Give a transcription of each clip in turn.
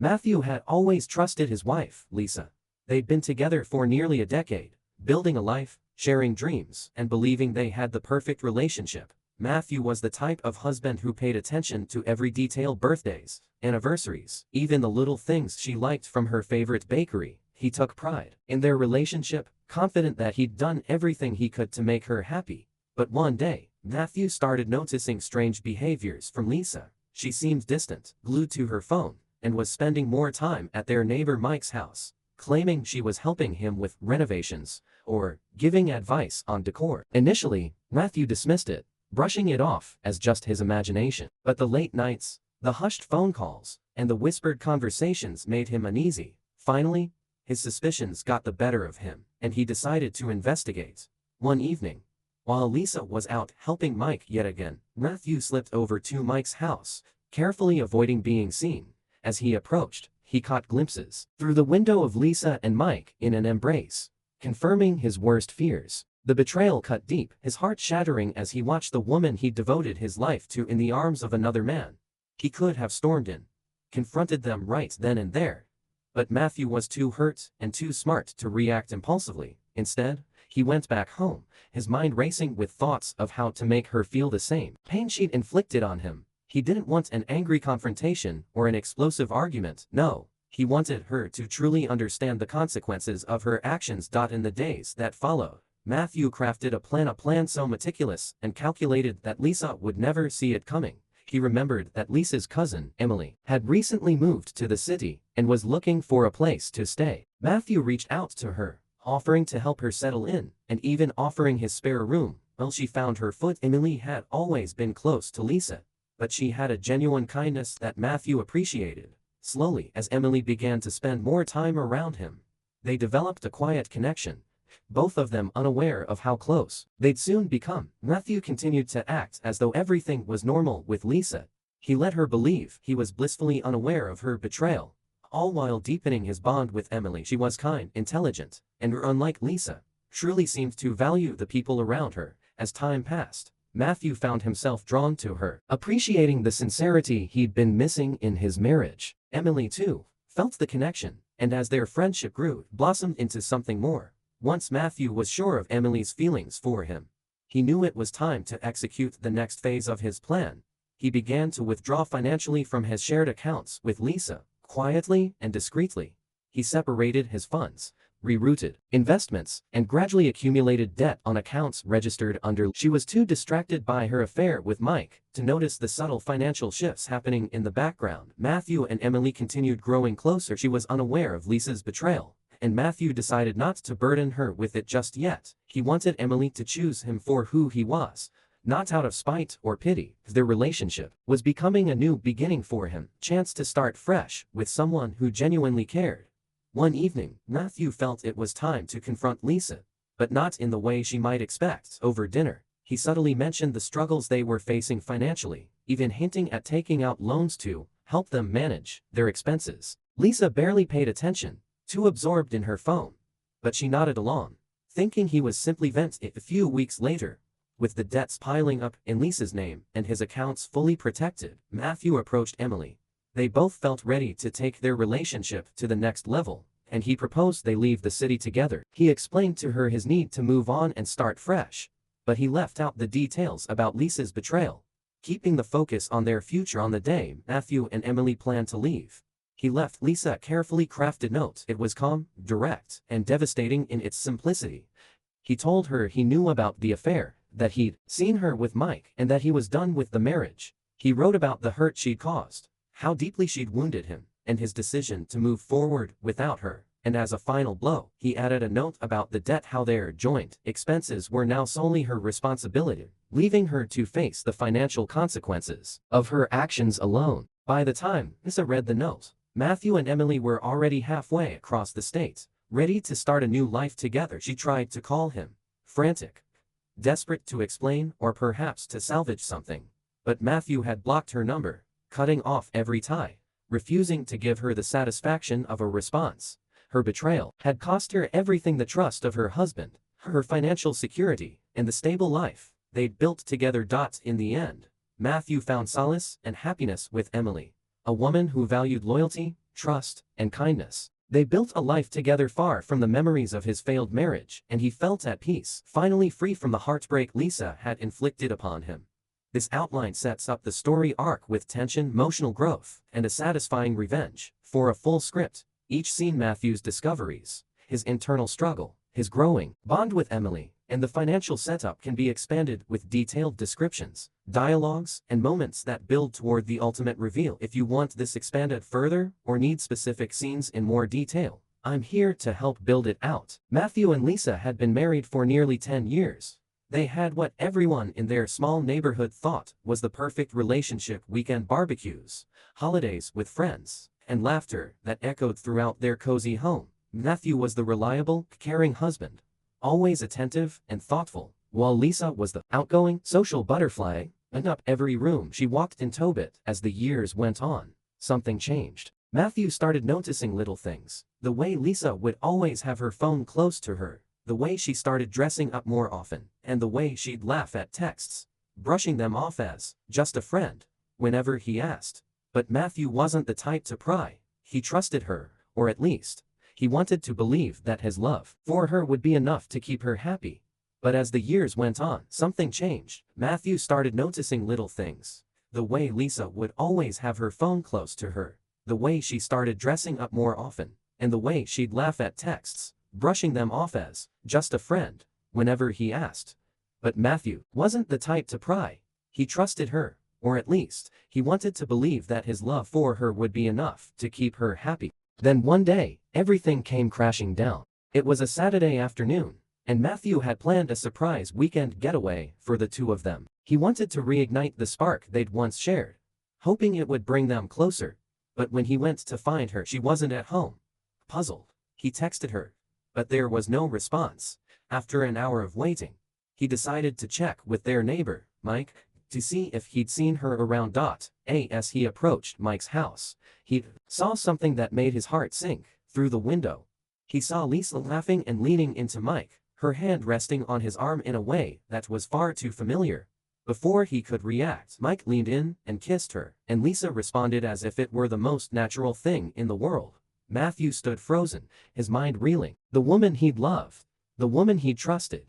Matthew had always trusted his wife, Lisa. They'd been together for nearly a decade, building a life, sharing dreams, and believing they had the perfect relationship. Matthew was the type of husband who paid attention to every detail: birthdays, anniversaries, even the little things she liked from her favorite bakery. He took pride in their relationship, confident that he'd done everything he could to make her happy. But one day, Matthew started noticing strange behaviors from Lisa. She seemed distant, glued to her phone, and was spending more time at their neighbor Mike's house, claiming she was helping him with renovations or giving advice on decor. Initially, Matthew dismissed it, brushing it off as just his imagination. But the late nights, the hushed phone calls, and the whispered conversations made him uneasy. Finally, his suspicions got the better of him, and he decided to investigate. One evening, while Lisa was out helping Mike yet again, Matthew slipped over to Mike's house, carefully avoiding being seen. As he approached, he caught glimpses through the window of Lisa and Mike in an embrace, confirming his worst fears. The betrayal cut deep, his heart shattering as he watched the woman he'd devoted his life to in the arms of another man. He could have stormed in, confronted them right then and there. But Matthew was too hurt and too smart to react impulsively. Instead, he went back home, his mind racing with thoughts of how to make her feel the same pain she'd inflicted on him. He didn't want an angry confrontation or an explosive argument. No, he wanted her to truly understand the consequences of her actions. In the days that followed, Matthew crafted a plan so meticulous and calculated that Lisa would never see it coming. He remembered that Lisa's cousin, Emily, had recently moved to the city and was looking for a place to stay. Matthew reached out to her, offering to help her settle in, and even offering his spare room. Well, she found her foot. Emily had always been close to Lisa, but she had a genuine kindness that Matthew appreciated. Slowly, as Emily began to spend more time around him, they developed a quiet connection, both of them unaware of how close they'd soon become. Matthew continued to act as though everything was normal with Lisa. He let her believe he was blissfully unaware of her betrayal, all while deepening his bond with Emily. She was kind, intelligent, and unlike Lisa, truly seemed to value the people around her. As time passed, Matthew found himself drawn to her, appreciating the sincerity he'd been missing in his marriage. Emily, too, felt the connection, and as their friendship grew, blossomed into something more. Once Matthew was sure of Emily's feelings for him, he knew it was time to execute the next phase of his plan. He began to withdraw financially from his shared accounts with Lisa, quietly and discreetly. He separated his funds, rerouted investments, and gradually accumulated debt on accounts registered under. She was too distracted by her affair with Mike to notice the subtle financial shifts happening in the background. Matthew and Emily continued growing closer. She was unaware of Lisa's betrayal, and Matthew decided not to burden her with it just yet. He wanted Emily to choose him for who he was, not out of spite or pity. Their relationship was becoming a new beginning for him, chance to start fresh with someone who genuinely cared. One evening, Matthew felt it was time to confront Lisa, but not in the way she might expect. Over dinner, he subtly mentioned the struggles they were facing financially, even hinting at taking out loans to help them manage their expenses. Lisa barely paid attention, too absorbed in her phone, but she nodded along, thinking he was simply venting. A few weeks later, with the debts piling up in Lisa's name and his accounts fully protected, Matthew approached Emily. They both felt ready to take their relationship to the next level, and he proposed they leave the city together. He explained to her his need to move on and start fresh, but he left out the details about Lisa's betrayal, keeping the focus on their future. On the day Matthew and Emily planned to leave, he left Lisa a carefully crafted note. It was calm, direct, and devastating in its simplicity. He told her he knew about the affair, that he'd seen her with Mike, and that he was done with the marriage. He wrote about the hurt she'd caused, how deeply she'd wounded him, and his decision to move forward without her. And as a final blow, he added a note about the debt, how their joint expenses were now solely her responsibility, leaving her to face the financial consequences of her actions alone. By the time Lisa read the note, Matthew and Emily were already halfway across the state, ready to start a new life together. She tried to call him, frantic, desperate to explain or perhaps to salvage something, but Matthew had blocked her number, cutting off every tie, refusing to give her the satisfaction of a response. Her betrayal had cost her everything: the trust of her husband, her financial security, and the stable life they'd built together. In the end, Matthew found solace and happiness with Emily, a woman who valued loyalty, trust, and kindness. They built a life together far from the memories of his failed marriage, and he felt at peace, finally free from the heartbreak Lisa had inflicted upon him. This outline sets up the story arc with tension, emotional growth, and a satisfying revenge. For a full script, each scene Matthew's discoveries, his internal struggle, his growing bond with Emily, and the financial setup can be expanded with detailed descriptions, dialogues, and moments that build toward the ultimate reveal. If you want this expanded further or need specific scenes in more detail, I'm here to help build it out. Matthew and Lisa had been married for nearly 10 years. They had what everyone in their small neighborhood thought was the perfect relationship: weekend barbecues, holidays with friends, and laughter that echoed throughout their cozy home. Matthew was the reliable, caring husband, always attentive and thoughtful, while Lisa was the outgoing, social butterfly, and up every room she walked in Tobit. As the years went on, something changed. Matthew started noticing little things: the way Lisa would always have her phone close to her, the way she started dressing up more often, and the way she'd laugh at texts, brushing them off as just a friend whenever he asked. But Matthew wasn't the type to pry. He trusted her, or at least, he wanted to believe that his love for her would be enough to keep her happy. But as the years went on, something changed. Matthew started noticing little things: the way Lisa would always have her phone close to her, the way she started dressing up more often, and the way she'd laugh at texts, brushing them off as just a friend whenever he asked. But Matthew wasn't the type to pry. He trusted her, or at least, he wanted to believe that his love for her would be enough to keep her happy. Then one day, everything came crashing down. It was a Saturday afternoon, and Matthew had planned a surprise weekend getaway for the two of them. He wanted to reignite the spark they'd once shared, hoping it would bring them closer. But when he went to find her, she wasn't at home. Puzzled, he texted her, but there was no response. After an hour of waiting, he decided to check with their neighbor, Mike, to see if he'd seen her around. As he approached Mike's house, he saw something that made his heart sink. Through the window, he saw Lisa laughing and leaning into Mike, her hand resting on his arm in a way that was far too familiar. Before he could react, Mike leaned in and kissed her, and Lisa responded as if it were the most natural thing in the world. Matthew stood frozen, his mind reeling. The woman he'd loved, the woman he'd trusted,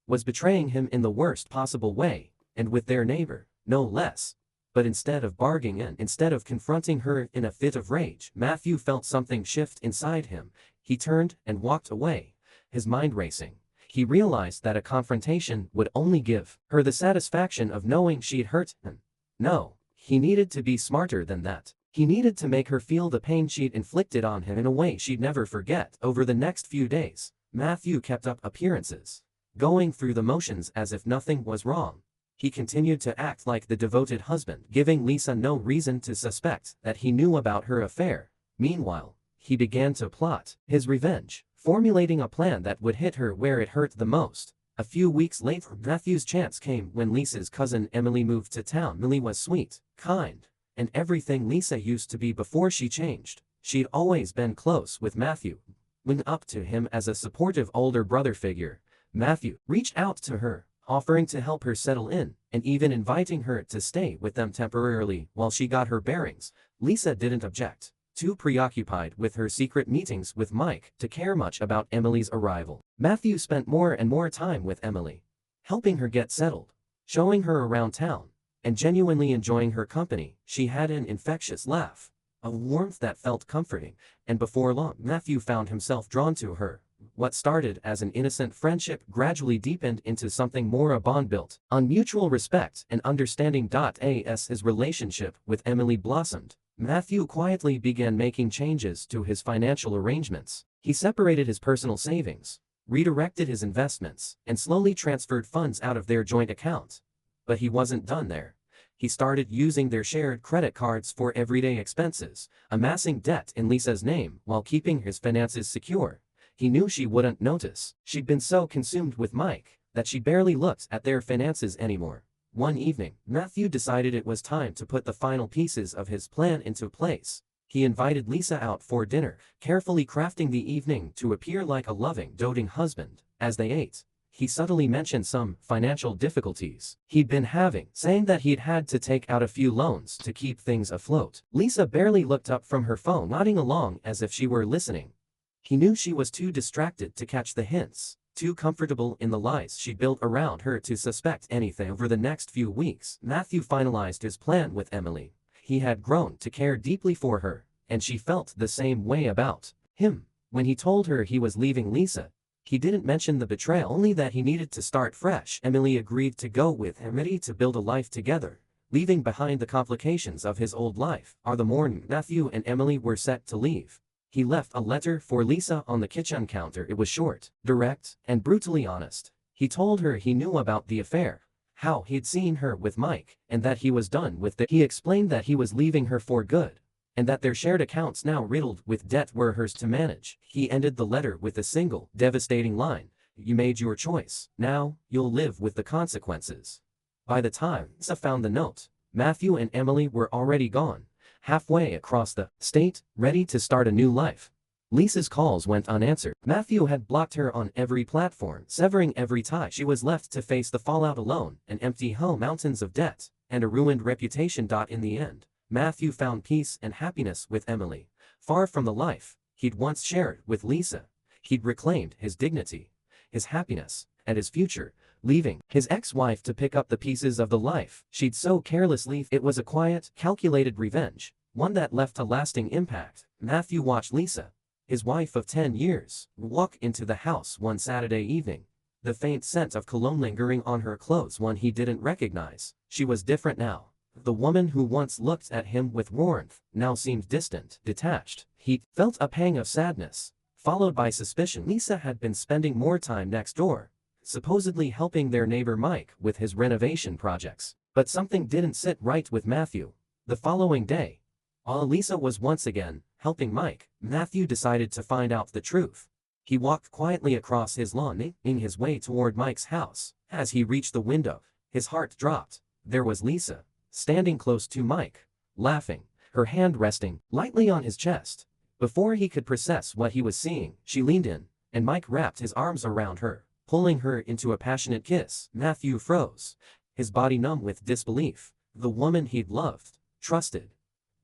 was betraying him in the worst possible way, and with their neighbor, no less. But instead of bargaining in, instead of confronting her in a fit of rage, Matthew felt something shift inside him. He turned and walked away, his mind racing. He realized that a confrontation would only give her the satisfaction of knowing she'd hurt him. No, he needed to be smarter than that. He needed to make her feel the pain she'd inflicted on him in a way she'd never forget. Over the next few days, Matthew kept up appearances, going through the motions as if nothing was wrong. He continued to act like the devoted husband, giving Lisa no reason to suspect that he knew about her affair. Meanwhile, he began to plot his revenge, formulating a plan that would hit her where it hurt the most. A few weeks later, Matthew's chance came when Lisa's cousin Emily moved to town. Emily was sweet, kind, and everything Lisa used to be before she changed. She'd always been close with Matthew, looking up to him as a supportive older brother figure. Matthew reached out to her, offering to help her settle in, and even inviting her to stay with them temporarily while she got her bearings. Lisa didn't object, too preoccupied with her secret meetings with Mike to care much about Emily's arrival. Matthew spent more and more time with Emily, helping her get settled, showing her around town, and genuinely enjoying her company. She had an infectious laugh, a warmth that felt comforting, and before long Matthew found himself drawn to her. What started as an innocent friendship gradually deepened into something more, a bond built on mutual respect and understanding. As his relationship with Emily blossomed, Matthew quietly began making changes to his financial arrangements. He separated his personal savings, redirected his investments, and slowly transferred funds out of their joint account. But he wasn't done there. He started using their shared credit cards for everyday expenses, amassing debt in Lisa's name while keeping his finances secure. He knew she wouldn't notice. She'd been so consumed with Mike that she barely looked at their finances anymore. One evening, Matthew decided it was time to put the final pieces of his plan into place. He invited Lisa out for dinner, carefully crafting the evening to appear like a loving, doting husband. As they ate, he subtly mentioned some financial difficulties he'd been having, saying that he'd had to take out a few loans to keep things afloat. Lisa barely looked up from her phone, nodding along as if she were listening. He knew she was too distracted to catch the hints, too comfortable in the lies she built around her to suspect anything. Over the next few weeks, Matthew finalized his plan with Emily. He had grown to care deeply for her, and she felt the same way about him. When he told her he was leaving Lisa, he didn't mention the betrayal, only that he needed to start fresh. Emily agreed to go with him, ready to build a life together, leaving behind the complications of his old life. On the morning Matthew and Emily were set to leave, he left a letter for Lisa on the kitchen counter. It was short, direct, and brutally honest. He told her he knew about the affair, how he'd seen her with Mike, and that he was done with it. He explained that he was leaving her for good, and that their shared accounts, now riddled with debt, were hers to manage. He ended the letter with a single, devastating line: "You made your choice. Now, you'll live with the consequences." By the time Lisa found the note, Matthew and Emily were already gone, halfway across the state, ready to start a new life. Lisa's calls went unanswered. Matthew had blocked her on every platform, severing every tie. She was left to face the fallout alone, an empty home, mountains of debt, and a ruined reputation. In the end, Matthew found peace and happiness with Emily. Far from the life he'd once shared with Lisa, he'd reclaimed his dignity, his happiness, and his future, leaving his ex-wife to pick up the pieces of the life she'd so carelessly. It was a quiet, calculated revenge, one that left a lasting impact. Matthew watched Lisa, his wife of 10 years, walk into the house one Saturday evening, the faint scent of cologne lingering on her clothes, one he didn't recognize. She was different now. The woman who once looked at him with warmth now seemed distant, detached. He felt a pang of sadness, followed by suspicion. Lisa had been spending more time next door, supposedly helping their neighbor Mike with his renovation projects. But something didn't sit right with Matthew. The following day, while Lisa was once again helping Mike, Matthew decided to find out the truth. He walked quietly across his lawn, making his way toward Mike's house. As he reached the window, his heart dropped. There was Lisa, standing close to Mike, laughing, her hand resting lightly on his chest. Before he could process what he was seeing, she leaned in, and Mike wrapped his arms around her, pulling her into a passionate kiss. Matthew froze, his body numb with disbelief. The woman he'd loved, trusted,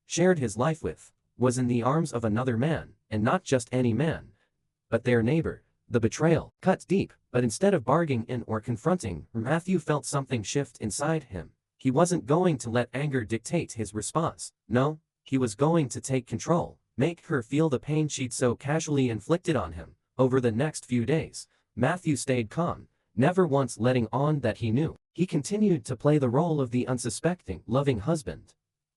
shared his life with, was in the arms of another man, and not just any man, but their neighbor. The betrayal cut deep, but instead of bargaining in or confronting, Matthew felt something shift inside him. He wasn't going to let anger dictate his response. No, he was going to take control, make her feel the pain she'd so casually inflicted on him. Over the next few days, Matthew stayed calm, never once letting on that he knew. He continued to play the role of the unsuspecting, loving husband.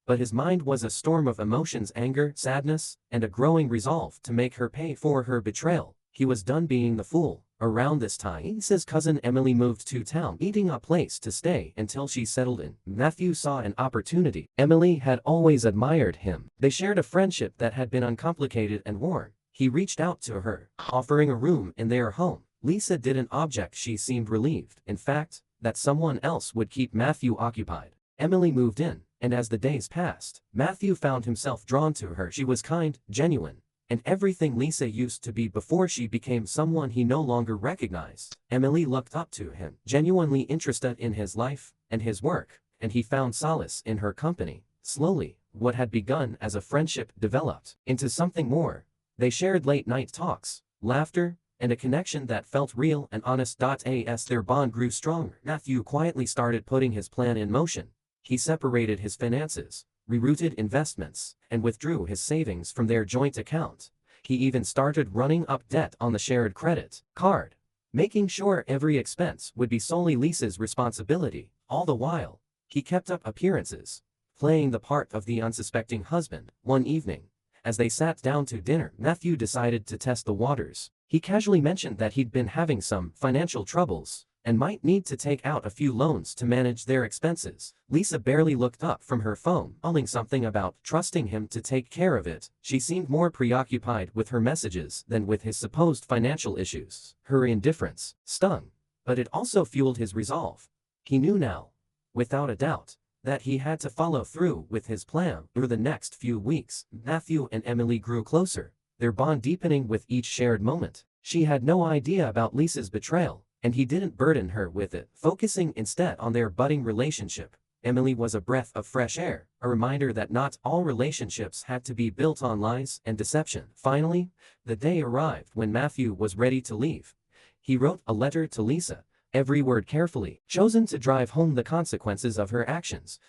But his mind was a storm of emotions: anger, sadness, and a growing resolve to make her pay for her betrayal. He was done being the fool. Around this time, Lisa's cousin Emily moved to town, needing a place to stay until she settled in. Matthew saw an opportunity. Emily had always admired him. They shared a friendship that had been uncomplicated and warm. He reached out to her, offering a room in their home. Lisa didn't object. She seemed relieved, in fact, that someone else would keep Matthew occupied. Emily moved in, and as the days passed, Matthew found himself drawn to her. She was kind, genuine, and everything Lisa used to be before she became someone he no longer recognized. Emily looked up to him, genuinely interested in his life and his work, and he found solace in her company. Slowly, what had begun as a friendship developed into something more. They shared late-night talks, laughter, and a connection that felt real and honest. As their bond grew stronger, Matthew quietly started putting his plan in motion. He separated his finances, rerouted investments, and withdrew his savings from their joint account. He even started running up debt on the shared credit card, making sure every expense would be solely Lisa's responsibility. All the while, he kept up appearances, playing the part of the unsuspecting husband. One evening, as they sat down to dinner, Matthew decided to test the waters. He casually mentioned that he'd been having some financial troubles and might need to take out a few loans to manage their expenses. Lisa barely looked up from her phone, mumbling something about trusting him to take care of it. She seemed more preoccupied with her messages than with his supposed financial issues. Her indifference stung, but it also fueled his resolve. He knew now, without a doubt, that he had to follow through with his plan. Through the next few weeks, Matthew and Emily grew closer, their bond deepening with each shared moment. She had no idea about Lisa's betrayal, and he didn't burden her with it, focusing instead on their budding relationship. Emily was a breath of fresh air, a reminder that not all relationships had to be built on lies and deception. Finally, the day arrived when Matthew was ready to leave. He wrote a letter to Lisa, every word carefully chosen to drive home the consequences of her actions.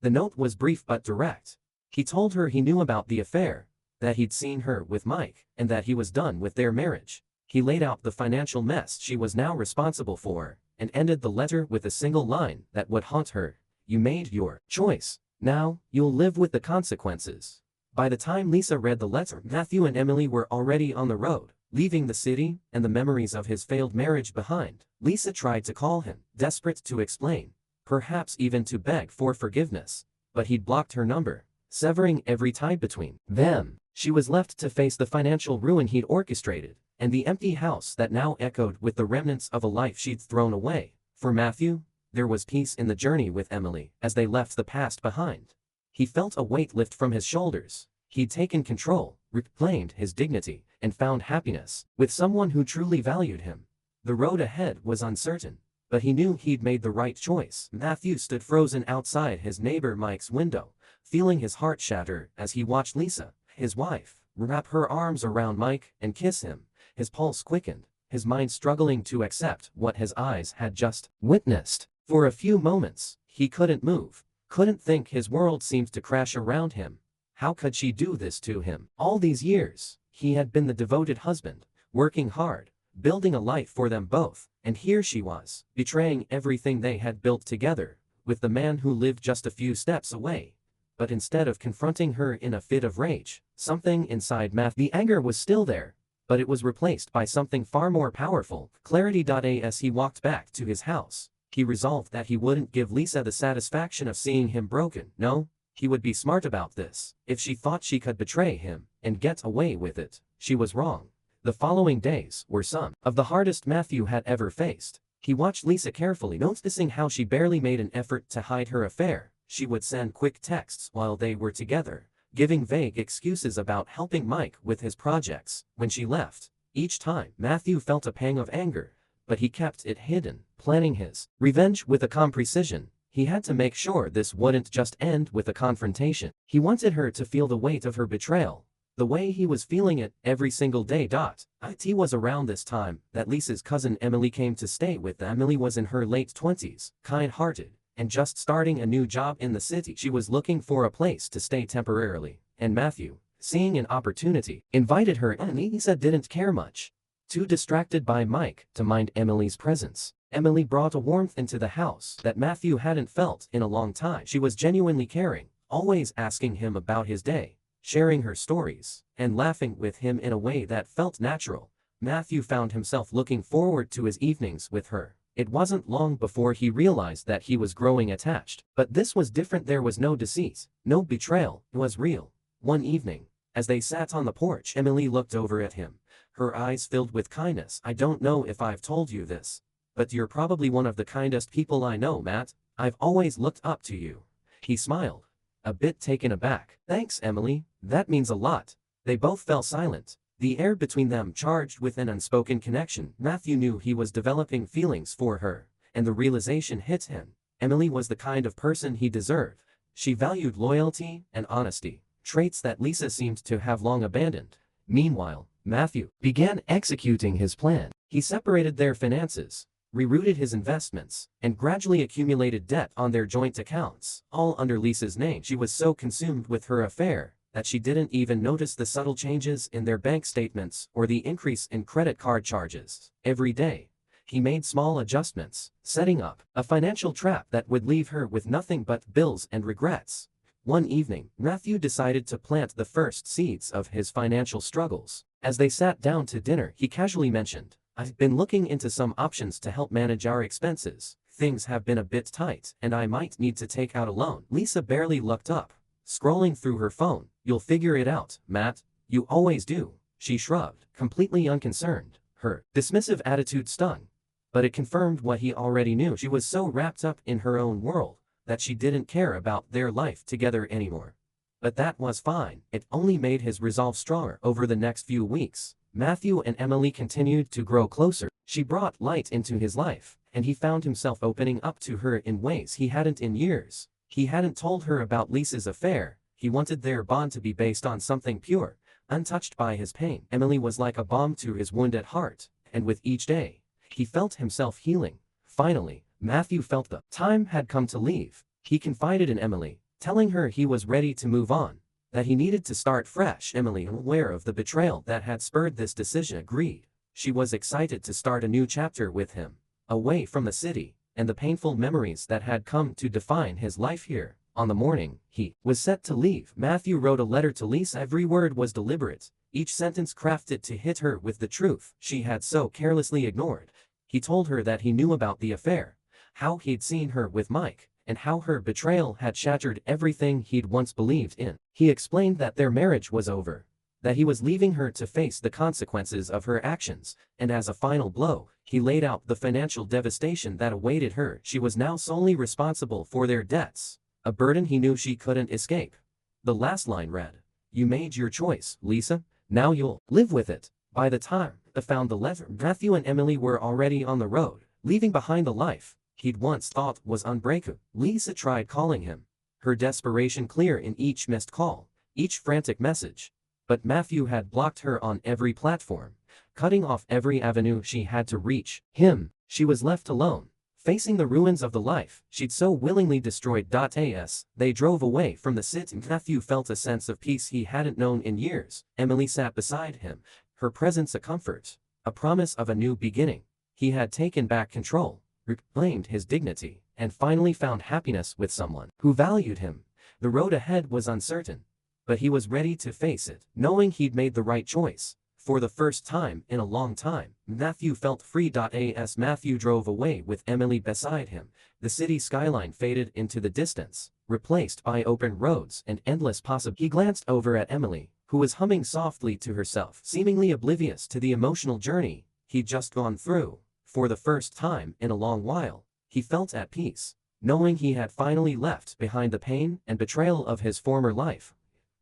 The note was brief but direct. He told her he knew about the affair, that he'd seen her with Mike, and that he was done with their marriage. He laid out the financial mess she was now responsible for, and ended the letter with a single line that would haunt her. You made your choice. Now, you'll live with the consequences. By the time Lisa read the letter, Matthew and Emily were already on the road, leaving the city and the memories of his failed marriage behind. Lisa tried to call him, desperate to explain, perhaps even to beg for forgiveness, but he'd blocked her number, severing every tie between them. She was left to face the financial ruin he'd orchestrated, and the empty house that now echoed with the remnants of a life she'd thrown away. For Matthew, there was peace in the journey with Emily as they left the past behind. He felt a weight lift from his shoulders. He'd taken control, reclaimed his dignity, and found happiness with someone who truly valued him. The road ahead was uncertain, but he knew he'd made the right choice. Matthew stood frozen outside his neighbor Mike's window, feeling his heart shatter as he watched Lisa, his wife, wrap her arms around Mike and kiss him. His pulse quickened, his mind struggling to accept what his eyes had just witnessed. For a few moments, he couldn't move, couldn't think. His world seemed to crash around him. How could she do this to him? All these years, he had been the devoted husband, working hard, building a life for them both, and here she was, betraying everything they had built together, with the man who lived just a few steps away. But instead of confronting her in a fit of rage, something inside the anger was still there, but it was replaced by something far more powerful, clarity. As he walked back to his house, he resolved that he wouldn't give Lisa the satisfaction of seeing him broken. No, he would be smart about this. If she thought she could betray him and get away with it, she was wrong. The following days were some of the hardest Matthew had ever faced. He watched Lisa carefully, noticing how she barely made an effort to hide her affair. She would send quick texts while they were together, giving vague excuses about helping Mike with his projects. When she left, each time, Matthew felt a pang of anger, but he kept it hidden, planning his revenge with a calm precision. He had to make sure this wouldn't just end with a confrontation. He wanted her to feel the weight of her betrayal, the way he was feeling it every single day. It was around this time that Lisa's cousin Emily came to stay with them. Emily was in her late 20s, kind-hearted, and just starting a new job in the city. She was looking for a place to stay temporarily, and Matthew, seeing an opportunity, invited her. And Lisa didn't care much, too distracted by Mike to mind Emily's presence. Emily brought a warmth into the house that Matthew hadn't felt in a long time. She was genuinely caring, always asking him about his day, sharing her stories, and laughing with him in a way that felt natural. Matthew found himself looking forward to his evenings with her. It wasn't long before he realized that he was growing attached. But this was different. There was no deceit, no betrayal. It was real. One evening, as they sat on the porch, Emily looked over at him, her eyes filled with kindness. I don't know if I've told you this, but you're probably one of the kindest people I know, Matt. I've always looked up to you. He smiled, a bit taken aback. Thanks, Emily. That means a lot. They both fell silent, the air between them charged with an unspoken connection. Matthew knew he was developing feelings for her, and the realization hit him. Emily was the kind of person he deserved. She valued loyalty and honesty, traits that Lisa seemed to have long abandoned. Meanwhile, Matthew began executing his plan. He separated their finances, rerouted his investments, and gradually accumulated debt on their joint accounts, all under Lisa's name. She was so consumed with her affair that she didn't even notice the subtle changes in their bank statements or the increase in credit card charges. Every day, he made small adjustments, setting up a financial trap that would leave her with nothing but bills and regrets. One evening, Matthew decided to plant the first seeds of his financial struggles. As they sat down to dinner, he casually mentioned, I've been looking into some options to help manage our expenses. Things have been a bit tight, and I might need to take out a loan. Lisa barely looked up, scrolling through her phone. You'll figure it out, Matt. You always do. She shrugged, completely unconcerned. Her dismissive attitude stung, but it confirmed what he already knew. She was so wrapped up in her own world that she didn't care about their life together anymore. But that was fine. It only made his resolve stronger. Over the next few weeks, Matthew and Emily continued to grow closer. She brought light into his life, and he found himself opening up to her in ways he hadn't in years. He hadn't told her about Lisa's affair. He wanted their bond to be based on something pure, untouched by his pain. Emily was like a balm to his wounded heart, and with each day, he felt himself healing. Finally, Matthew felt the time had come to leave. He confided in Emily, telling her he was ready to move on, that he needed to start fresh. Emily, aware of the betrayal that had spurred this decision, agreed. She was excited to start a new chapter with him, away from the city and the painful memories that had come to define his life here. On the morning he was set to leave, Matthew wrote a letter to Lisa. Every word was deliberate, each sentence crafted to hit her with the truth she had so carelessly ignored. He told her that he knew about the affair, how he'd seen her with Mike, and how her betrayal had shattered everything he'd once believed in. He explained that their marriage was over, that he was leaving her to face the consequences of her actions, and as a final blow, he laid out the financial devastation that awaited her. She was now solely responsible for their debts, a burden he knew she couldn't escape. The last line read, "You made your choice, Lisa. Now you'll live with it." By the time they found the letter, Matthew and Emily were already on the road, leaving behind the life he'd once thought was unbreakable. Lisa tried calling him, her desperation clear in each missed call, each frantic message. But Matthew had blocked her on every platform, cutting off every avenue she had to reach him. She was left alone, facing the ruins of the life she'd so willingly destroyed. As they drove away from the city, Matthew felt a sense of peace he hadn't known in years. Emily sat beside him, her presence a comfort, a promise of a new beginning. He had taken back control, reclaimed his dignity, and finally found happiness with someone who valued him. The road ahead was uncertain, but he was ready to face it, knowing he'd made the right choice. For the first time in a long time, Matthew felt free. As Matthew drove away with Emily beside him, the city skyline faded into the distance, replaced by open roads and endless possibilities. He glanced over at Emily, who was humming softly to herself, seemingly oblivious to the emotional journey he'd just gone through. For the first time in a long while, he felt at peace, knowing he had finally left behind the pain and betrayal of his former life.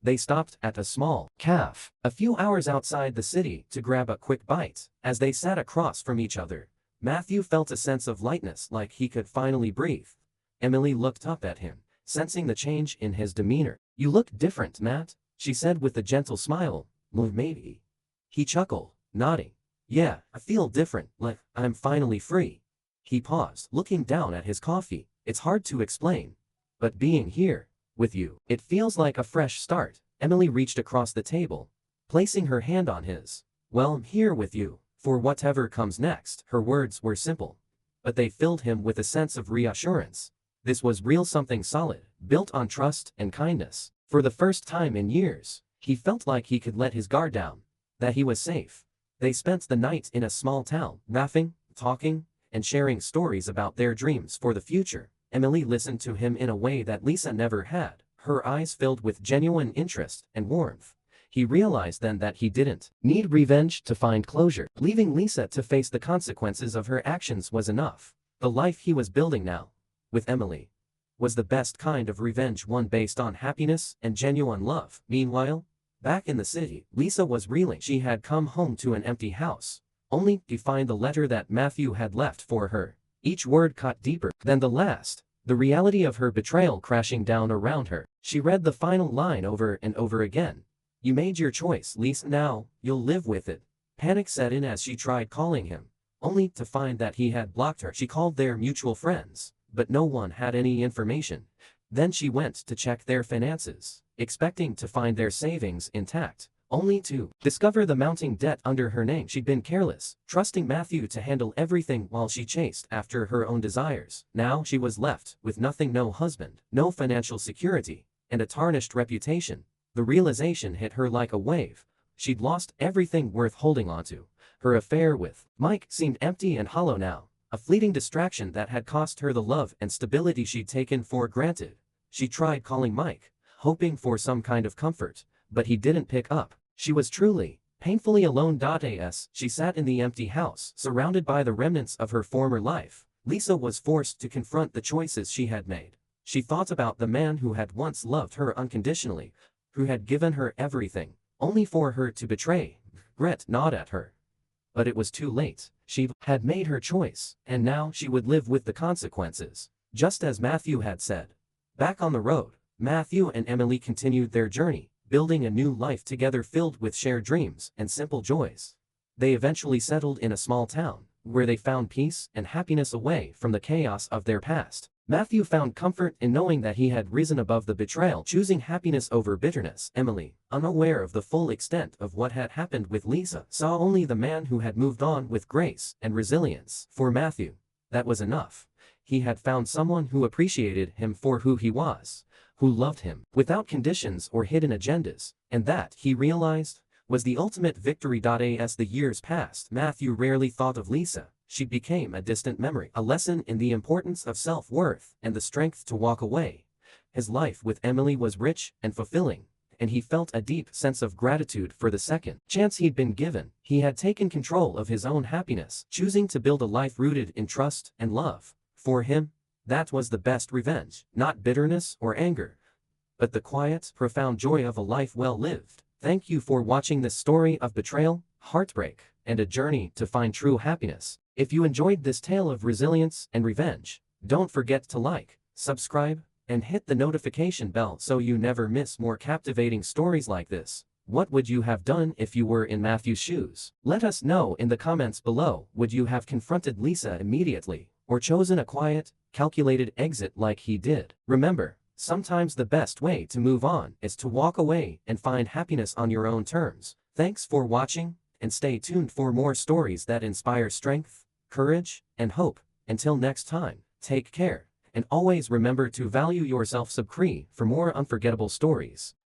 They stopped at a small cafe a few hours outside the city to grab a quick bite. As they sat across from each other, Matthew felt a sense of lightness, like he could finally breathe. Emily looked up at him, sensing the change in his demeanor. "You look different, Matt," she said with a gentle smile. "Well, maybe." He chuckled, nodding. "Yeah, I feel different, like I'm finally free." He paused, looking down at his coffee. "It's hard to explain, but being here with you, it feels like a fresh start." Emily reached across the table, placing her hand on his. "Well, I'm here with you for whatever comes next." Her words were simple, but they filled him with a sense of reassurance. This was real, something solid, built on trust and kindness. For the first time in years, he felt like he could let his guard down, that he was safe. They spent the night in a small town, laughing, talking, and sharing stories about their dreams for the future. Emily listened to him in a way that Lisa never had, her eyes filled with genuine interest and warmth. He realized then that he didn't need revenge to find closure. Leaving Lisa to face the consequences of her actions was enough. The life he was building now, with Emily, was the best kind of revenge, one based on happiness and genuine love. Meanwhile, back in the city, Lisa was reeling. She had come home to an empty house, only to find the letter that Matthew had left for her. Each word cut deeper than the last, the reality of her betrayal crashing down around her. She read the final line over and over again. "You made your choice, Lisa. Now, you'll live with it." Panic set in as she tried calling him, only to find that he had blocked her. She called their mutual friends, but no one had any information. Then she went to check their finances, expecting to find their savings intact, only to discover the mounting debt under her name. She'd been careless, trusting Matthew to handle everything while she chased after her own desires. Now she was left with nothing, no husband, no financial security, and a tarnished reputation. The realization hit her like a wave. She'd lost everything worth holding onto. Her affair with Mike seemed empty and hollow now, a fleeting distraction that had cost her the love and stability she'd taken for granted. She tried calling Mike, hoping for some kind of comfort, but he didn't pick up. She was truly, painfully alone. As she sat in the empty house, surrounded by the remnants of her former life, Lisa was forced to confront the choices she had made. She thought about the man who had once loved her unconditionally, who had given her everything, only for her to betray. regret gnawed at her. But it was too late. She had made her choice, and now she would live with the consequences. Just as Matthew had said. Back on the road, Matthew and Emily continued their journey, building a new life together filled with shared dreams and simple joys. They eventually settled in a small town, where they found peace and happiness away from the chaos of their past. Matthew found comfort in knowing that he had risen above the betrayal, choosing happiness over bitterness. Emily, unaware of the full extent of what had happened with Lisa, saw only the man who had moved on with grace and resilience. For Matthew, that was enough. He had found someone who appreciated him for who he was, who loved him without conditions or hidden agendas, and that, he realized, was the ultimate victory. As the years passed, Matthew rarely thought of Lisa. She became a distant memory, a lesson in the importance of self-worth and the strength to walk away. His life with Emily was rich and fulfilling, and he felt a deep sense of gratitude for the second chance he'd been given. He had taken control of his own happiness, choosing to build a life rooted in trust and love. For him, that was the best revenge, not bitterness or anger, but the quiet, profound joy of a life well lived. Thank you for watching this story of betrayal, heartbreak, and a journey to find true happiness. If you enjoyed this tale of resilience and revenge, don't forget to like, subscribe, and hit the notification bell so you never miss more captivating stories like this. What would you have done if you were in Matthew's shoes? Let us know in the comments below. Would you have confronted Lisa immediately, or chosen a quiet, calculated exit like he did? Remember, sometimes the best way to move on is to walk away and find happiness on your own terms. Thanks for watching, and stay tuned for more stories that inspire strength, courage, and hope. Until next time, take care, and always remember to value yourself. Subscribe for more unforgettable stories.